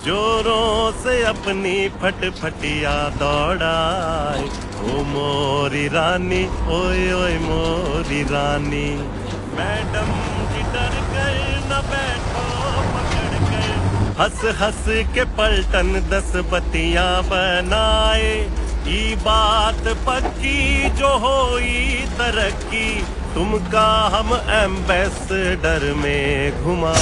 जोरों से अपनी फटफटिया दौड़ाए। ओ मोरी रानी, ओए ओए मोरी रानी। मैडम जी डर कर न बैठो पकड़ कर, हंस हंस के पलटन 10 बत्तियां बनाए। ई बात पक्की जो होई तरक्की, तुमका हम एम्बेसडर में घुमा।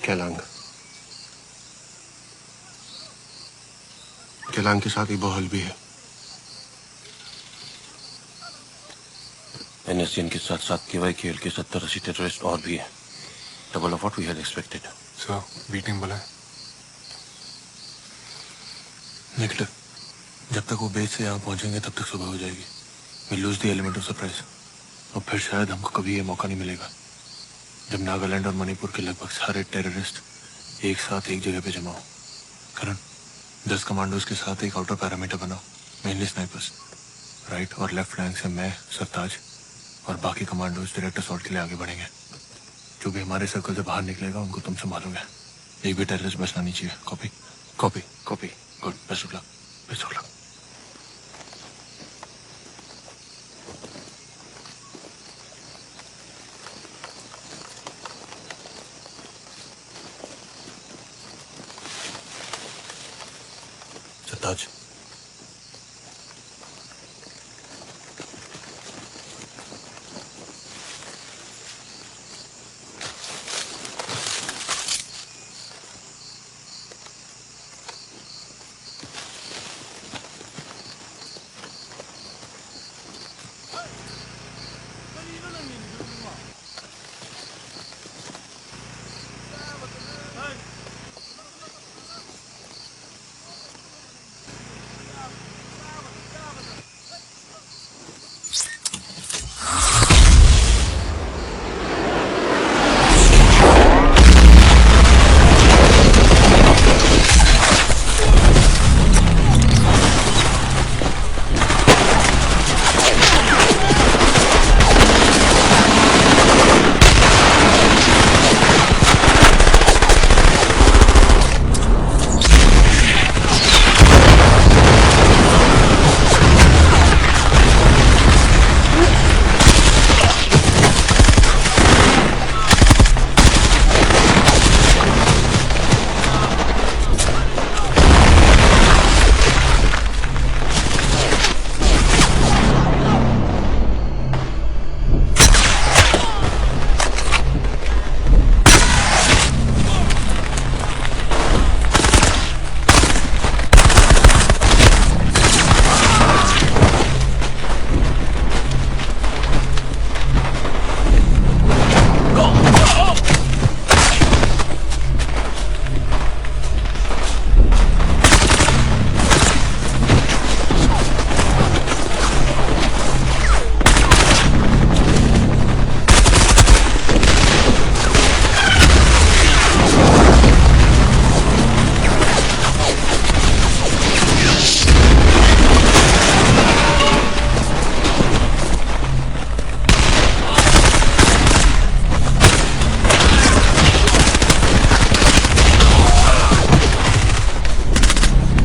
केलांग के साथ ही बहल भी है। NSCN के साथ साथ KYKL के 70-80 टेररिस्ट और भी है। Double of what we had expected. Sir meeting बुलाए। निकले, जब तक वो बेस से यहाँ पहुंचेंगे तब तक सुबह हो जाएगी। We lose the element of surprise. और फिर शायद हमको कभी ये मौका नहीं मिलेगा जब नागालैंड और मणिपुर के लगभग सारे टेररिस्ट एक साथ एक जगह पे जमा हो। करण, 10 कमांडोज के साथ एक आउटर पैरामीटर बनाओ, मेनली स्नाइपर्स। राइट और लेफ्ट फ्लैंक से मैं, सरताज और बाकी कमांडोज डायरेक्ट असॉल्ट के लिए आगे बढ़ेंगे। जो भी हमारे सर्कल से बाहर निकलेगा उनको तुम संभालोगे। एक भी टेररिस्ट बचना नहीं चाहिए। Copy copy copy. Good, best of luck, best of luck. Sartaj,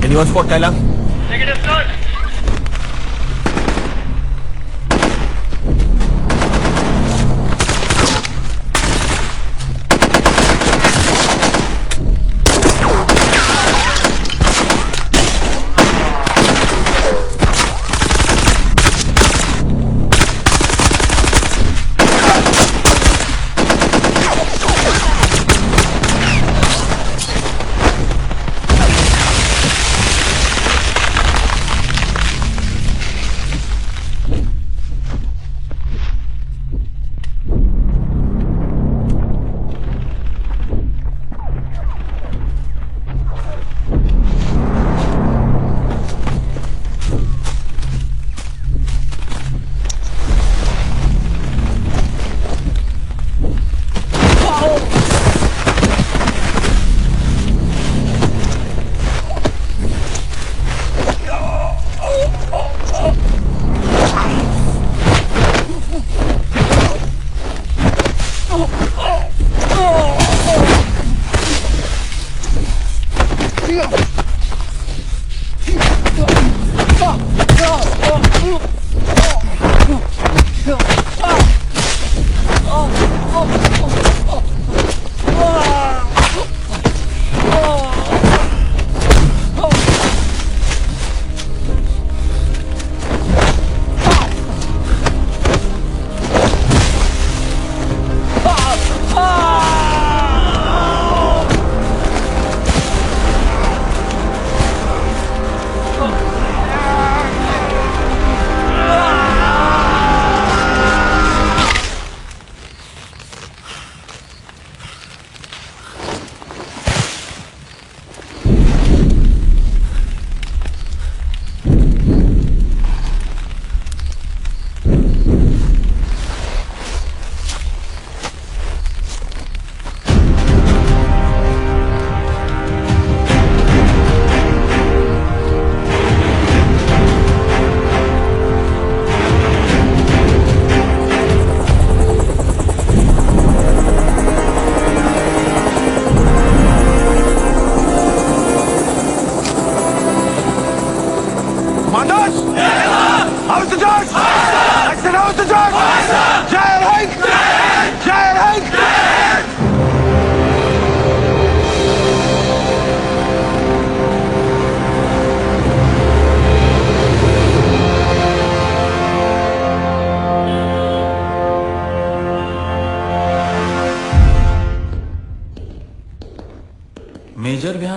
anyone spot Kailang? Negative, sir.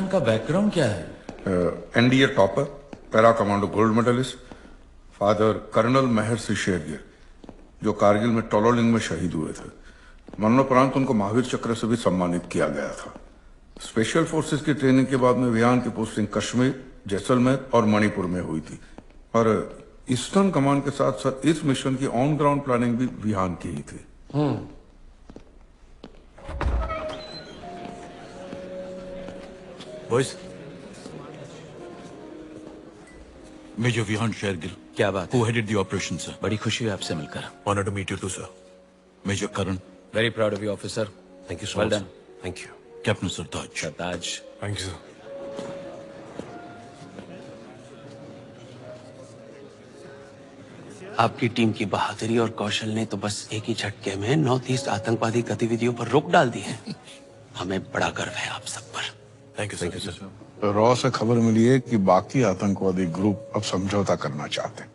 Vihaan का बैकग्राउंड क्या है? NDA topper, para commando gold medalist, father colonel Maharshi Shergill, जो कारगिल में टोलोलिंग में शहीद हुए थे। मरणोपरांत उनको महावीर चक्र से भी सम्मानित किया गया था। स्पेशल फोर्सेस की ट्रेनिंग के बाद में विहान की पोस्टिंग कश्मीर, जैसलमेर और मणिपुर में हुई थी। और ईस्टर्न कमांड के साथ साथ इस मिशन की ऑन ग्राउंड प्लानिंग भी विहान की ही थी। बॉयज, Major Vihan Shergill, क्या बात who है? headed the operation, sir. बड़ी खुशी हुई आपसे मिलकर. Honour to meet you too sir. Major Karan, very proud of you officer. Thank you so well much. Done. Thank you. Captain Sartaj. Sartaj. Thank you sir. आपकी team की बहादुरी और कौशल ने तो बस एक ही झटके में नॉर्थ ईस्ट आतंकवादी गतिविधियों पर रोक डाल दी है. हमें बड़ा गर्व है आप सब पर. Thank you sir. रॉ से खबर मिली है कि बाकी आतंकवादी ग्रुप अब समझौता करना चाहते हैं.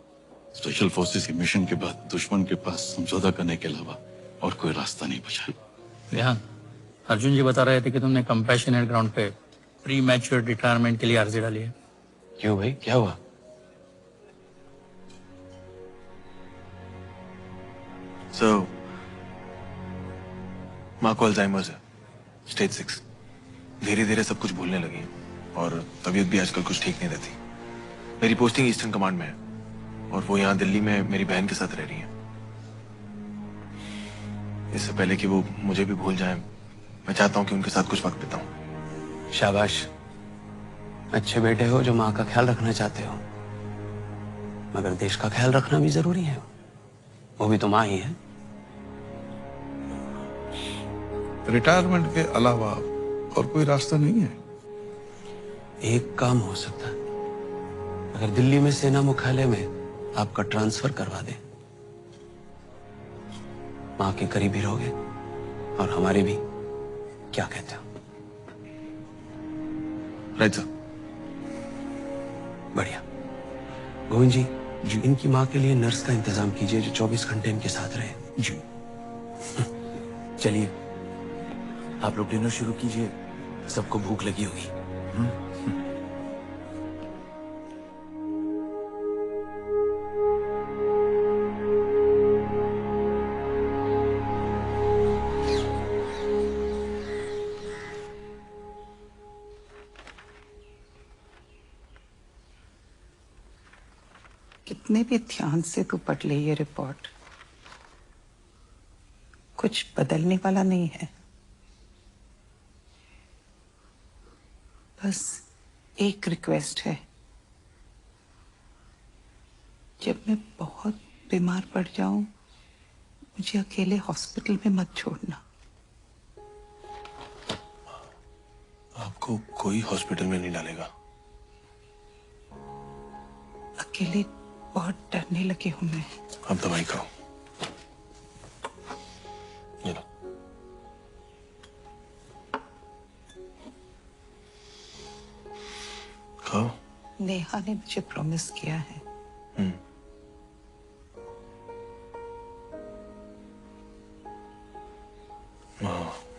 स्पेशल फोर्सेस के मिशन के बाद दुश्मन के पास समझौता करने के अलावा और कोई रास्ता नहीं बचा. विहान, अर्जुन जी बता रहे थे कि तुमने कंपैशनेट ग्राउंड पे प्री मैच्योर रिटायरमेंट के लिए अर्जी डाली है. क्यों भाई, क्या हुआ? सो माँ को अल्जाइमर्स है, स्टेज 6. धीरे धीरे सब कुछ भूलने लगी और तबीयत भी आजकल कुछ ठीक नहीं रहती. मेरी पोस्टिंग ईस्टर्न कमांड में है और वो यहाँ दिल्ली में मेरी बहन के साथ रह रही है. इससे पहले कि वो मुझे भी भूल जाए, मैं चाहता हूँ कि उनके साथ कुछ वक्त बिताऊं. शाबाश, अच्छे बेटे हो जो माँ का ख्याल रखना चाहते हो. मगर देश का ख्याल रखना भी जरूरी है. वो भी तो माँ ही है. रिटायरमेंट के अलावा और कोई रास्ता नहीं है. एक काम हो सकता है. अगर दिल्ली में सेना मुख्यालय में आपका ट्रांसफर करवा दे, माँ के करीब ही रहोगे और हमारे भी. क्या कहते हो? Right sir. बढ़िया. गोविंद जी, इनकी माँ के लिए नर्स का इंतजाम कीजिए जो 24 घंटे इनके साथ रहे. जी. चलिए, आप लोग डिनर शुरू कीजिए. सबको भूख लगी होगी. कितने भी ध्यान से तू पढ़ ले ये रिपोर्ट, कुछ बदलने वाला नहीं है. बस एक रिक्वेस्ट है. जब मैं बहुत बीमार पड़ जाऊं, मुझे अकेले हॉस्पिटल में मत छोड़ना. आपको कोई हॉस्पिटल में नहीं डालेगा. अकेले बहुत डरने लगी हूं मैं. आप दवाई खाओ. ये लो. खाओ. नेहा ने मुझे प्रॉमिस किया है.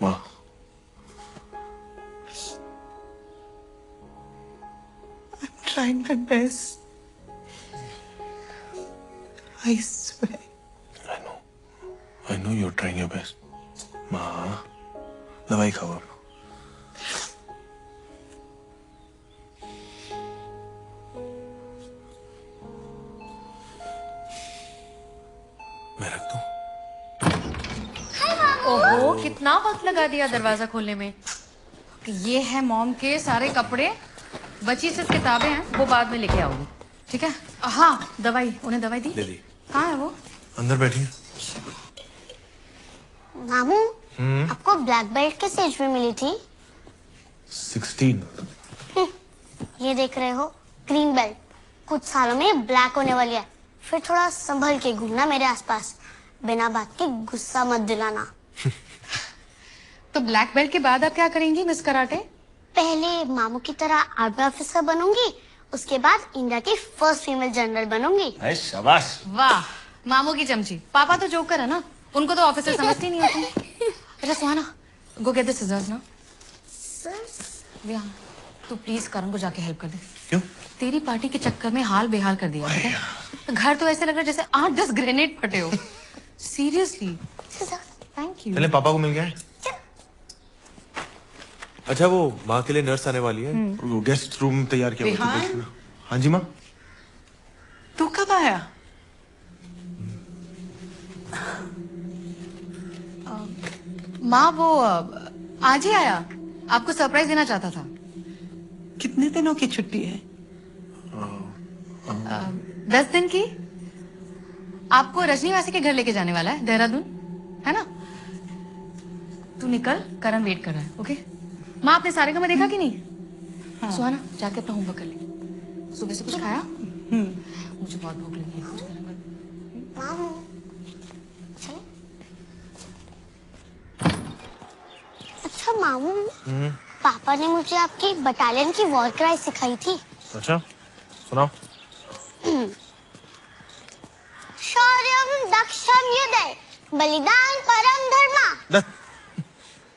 माँ. I'm trying my best. I swear. I know you're trying your best. माँ, दवाई खाओ आप. मैं रख दूं? ओहो, कितना वक्त लगा दिया दरवाजा खोलने में. ये है मॉम के सारे कपड़े, बची सिर्फ किताबें हैं, वो बाद में लेके आओगी. ठीक है? हाँ, दवाई. उन्हें दवाई दी? दे दी. कहाँ है वो? अंदर बैठिए. मामू, आपको ब्लैक बेल्ट किस एज में मिली थी? 16. ये देख रहे हो, ग्रीन बेल्ट. कुछ सालों में ब्लैक होने वाली है. फिर थोड़ा संभल के घूमना मेरे आसपास. बिना बात के गुस्सा मत दिलाना. तो ब्लैक बेल्ट के बाद आप क्या करेंगी मिस कराटे? पहले मामू की तरह आर्मी ऑफिसर बनूंगी, उसके बाद इंडिया की फर्स्ट फीमेल जनरल बनूंगी. शाबाश. वाह, मामू की चमची. पापा तो जोकर है ना, उनको तो ऑफिसर समझती नहीं होती. अच्छा सुहाना, गो गेट द सिजर्स ना. Sir, Yeah. तू प्लीज करण को जाके हेल्प कर दे। क्यों? तेरी पार्टी के चक्कर में हाल बेहाल कर दिया ठीक है? घर तो ऐसे लग रहा है जैसे 8-10 ग्रेनेड फटे हो। सीरियसली। Thank you. चले पापा को मिल गया है। अच्छा वो माँ के लिए नर्स आने वाली है, वो गेस्ट रूम तैयार किया हुआ है, तो देखना। हाँ जी माँ। तू कब आया? माँ वो आज ही आया, आपको सरप्राइज देना चाहता था। कितने दिनों की छुट्टी है? 10 दिन की। आपको रजनीवासी के घर लेके जाने वाला है, देहरादून, है ना? तू निकल, करण वेट कर रहा है। ओके? माँ आपने सारे का मैं देखा कि नहीं? हाँ। सुहाना जाके अपना होमवर्क कर ले। सुबह से कुछ खाया? मुझे बहुत भूख लगी है, कुछ गरम गरम। मामू चलो। अच्छा मामू, पापा ने मुझे आपकी बटालियन की वॉर क्राई सिखाई थी। अच्छा सुनाओ। शौर्यम दक्षम युद्धे बलिदान परम धर्मा।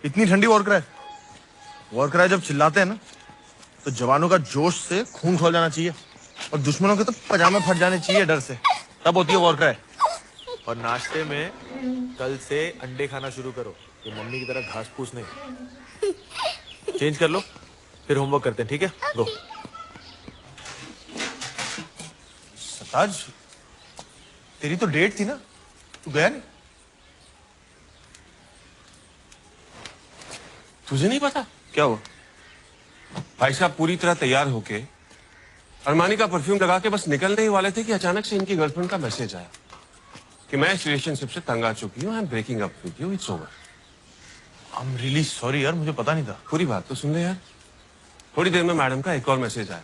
इतनी ठंडी वॉर क्राई? वॉर क्राई जब चिल्लाते हैं ना तो जवानों का जोश से खून खौल जाना चाहिए और दुश्मनों के तो पजामे फट जाने चाहिए डर से, तब होती है वॉर क्राई। और नाश्ते में कल से अंडे खाना शुरू करो, ये मम्मी की तरह घास फूस नहीं। चेंज कर लो फिर होमवर्क करते हैं, ठीक है? गो। सताज तेरी तो डेट थी ना, तू गया नहीं? तुझे नहीं पता क्या हुआ? भाई साहब पूरी तरह तैयार होके अरमानी का परफ्यूम लगा के बस निकलने ही वाले थे कि अचानक से इनकी गर्लफ्रेंड का मैसेज आया कि मैं इस रिलेशनशिप से तंग आ चुकी हूँ, I am breaking up with you, it's over. I am really sorry यार, मुझे पता नहीं था। पूरी बात तो सुन ले यार। थोड़ी देर में मैडम का एक और मैसेज आया